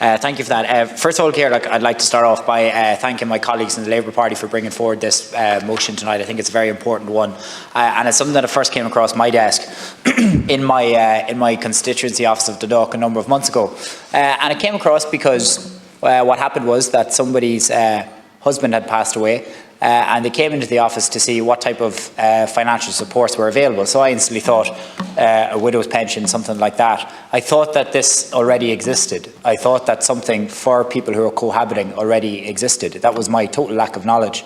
Thank you for that. First of all, Ciara, I'd like to start off by thanking my colleagues in the Labour Party for bringing forward this motion tonight. I think it's a very important one, and it's something that first came across my desk in my constituency office of Dundalk a number of months ago, and it came across because what happened was that somebody's husband had passed away. And they came into the office to see what type of financial supports were available. So I instantly thought a widow's pension, something like that. I thought that this already existed. I thought that something for people who are cohabiting already existed. That was my total lack of knowledge.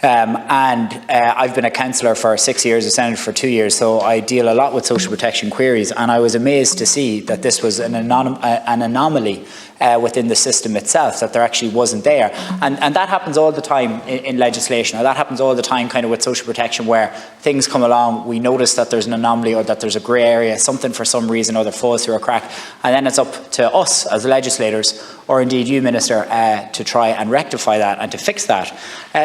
I've been a councillor for 6 years, a senator for 2 years, so I deal a lot with social protection queries, and I was amazed to see that this was an anomaly within the system itself, that there actually wasn't there. And that happens all the time in legislation, or that happens all the time kind of with social protection, where things come along, we notice that there's an anomaly or that there's a grey area, something for some reason or other falls through a crack, and then it's up to us as legislators, or indeed you, Minister, to try and rectify that and to fix that.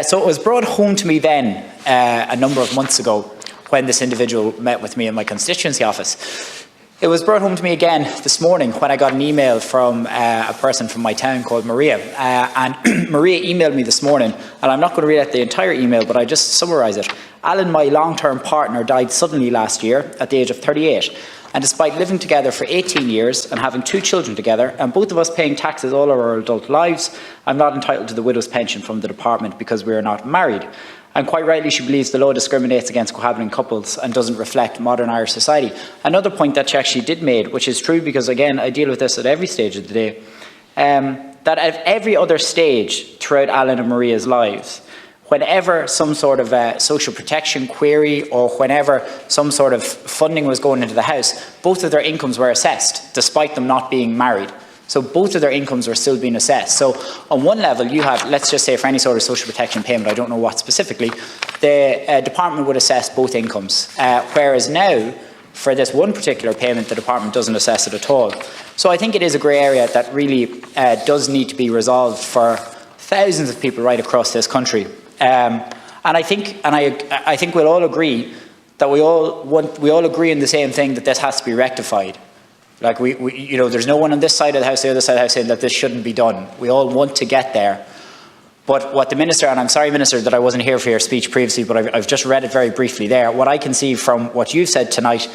So it was brought home to me then a number of months ago when this individual met with me in my constituency office. It was brought home to me again this morning when I got an email from a person from my town called Maria. And Maria emailed me this morning, and I'm not going to read out the entire email, but I just summarise it. Alan, my long-term partner, died suddenly last year at the age of 38. And despite living together for 18 years and having 2 children together, and both of us paying taxes all our adult lives, I'm not entitled to the widow's pension from the department because we are not married. And quite rightly, she believes the law discriminates against cohabiting couples and doesn't reflect modern Irish society. Another point that she actually did make, which is true because, again, I deal with this at every stage of the day, that at every other stage throughout Alan and Maria's lives, whenever some sort of social protection query or whenever some sort of funding was going into the house, both of their incomes were assessed, despite them not being married. So both of their incomes were still being assessed. So on one level, you have, let's just say for any sort of social protection payment, I don't know what specifically, the department would assess both incomes. Whereas now, for this one particular payment, the department doesn't assess it at all. So I think it is a grey area that really does need to be resolved for thousands of people right across this country. And I think we'll all agree that we all agree in the same thing, that this has to be rectified. Like you know, there's no one on this side of the house, the other side of the house saying that this shouldn't be done. We all want to get there. But what the Minister, and I'm sorry, Minister, that I wasn't here for your speech previously, but I've just read it very briefly there. What I can see from what you've said tonight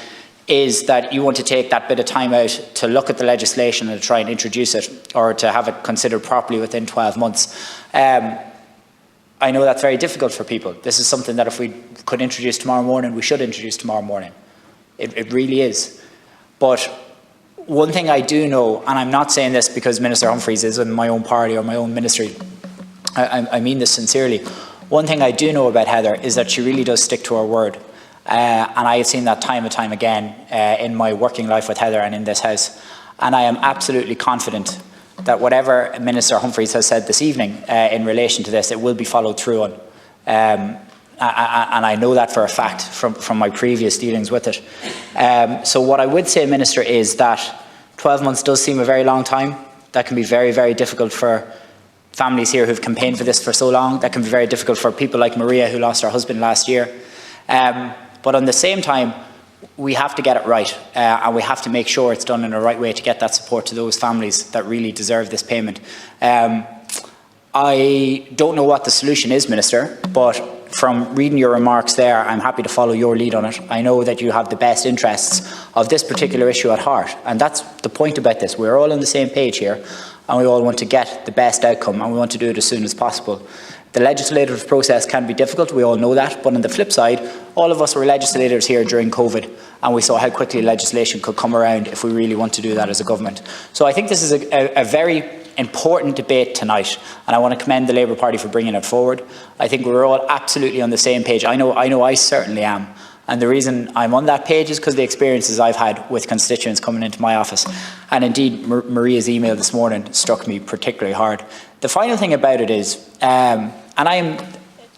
is that you want to take that bit of time out to look at the legislation and to try and introduce it, or to have it considered properly within 12 months. I know that's very difficult for people. This is something that if we could introduce tomorrow morning, we should introduce tomorrow morning. It really is. But one thing I do know, and I'm not saying this because Minister Humphreys is in my own party or my own ministry, I mean this sincerely. One thing I do know about Heather is that she really does stick to her word. And I have seen that time and time again in my working life with Heather and in this house. And I am absolutely confident that whatever Minister Humphreys has said this evening in relation to this, it will be followed through on. And I know that for a fact from my previous dealings with it. So what I would say, Minister, is that 12 months does seem a very long time. That can be very, very difficult for families here who've campaigned for this for so long. That can be very difficult for people like Maria, who lost her husband last year. But on the same time, we have to get it right, and we have to make sure it's done in the right way to get that support to those families that really deserve this payment. I don't know what the solution is, Minister, but from reading your remarks there, I'm happy to follow your lead on it. I know that you have the best interests of this particular issue at heart, and that's the point about this. We're all on the same page here, and we all want to get the best outcome, and we want to do it as soon as possible. The legislative process can be difficult, we all know that, but on the flip side, all of us were legislators here during COVID, and we saw how quickly legislation could come around if we really want to do that as a government. So I think this is a very important debate tonight, and I want to commend the Labour Party for bringing it forward. I think we're all absolutely on the same page. I know I certainly am. And the reason I'm on that page is because the experiences I've had with constituents coming into my office. And indeed, Maria's email this morning struck me particularly hard. The final thing about it is, and I'm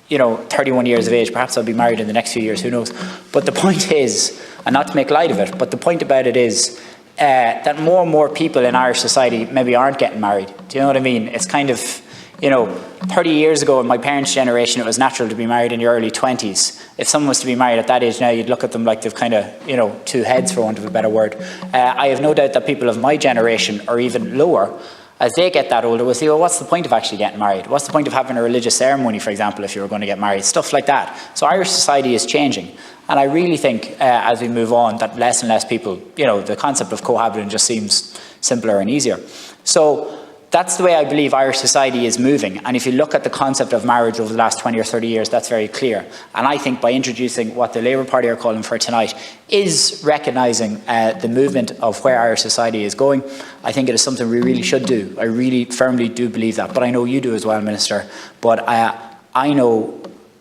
31 years of age, perhaps I'll be married in the next few years, who knows. But the point is, and not to make light of it, but the point about it is that more and more people in Irish society maybe aren't getting married. Do you know what I mean? It's kind of, 30 years ago in my parents' generation, it was natural to be married in your early 20s. If someone was to be married at that age now, you'd look at them like they've kind of, two heads, for want of a better word. I have no doubt that people of my generation, or even lower, as they get that older, will say, well, what's the point of actually getting married? What's the point of having a religious ceremony, for example, if you were going to get married? Stuff like that. So Irish society is changing. And I really think as we move on that less and less people, the concept of cohabiting just seems simpler and easier. So that's the way I believe Irish society is moving. And if you look at the concept of marriage over the last 20 or 30 years, that's very clear. And I think by introducing what the Labour Party are calling for tonight is recognising the movement of where Irish society is going. I think it is something we really should do. I really firmly do believe that. But I know you do as well, Minister. But I know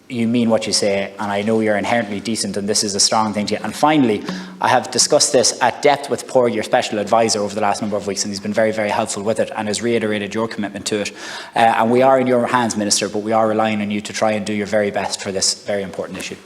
you mean what you say, and I know you're inherently decent, and this is a strong thing to you. And finally, I have discussed this at depth with Paul, your special advisor, over the last number of weeks, and he's been very, very helpful with it and has reiterated your commitment to it. And we are in your hands, Minister, but we are relying on you to try and do your very best for this very important issue.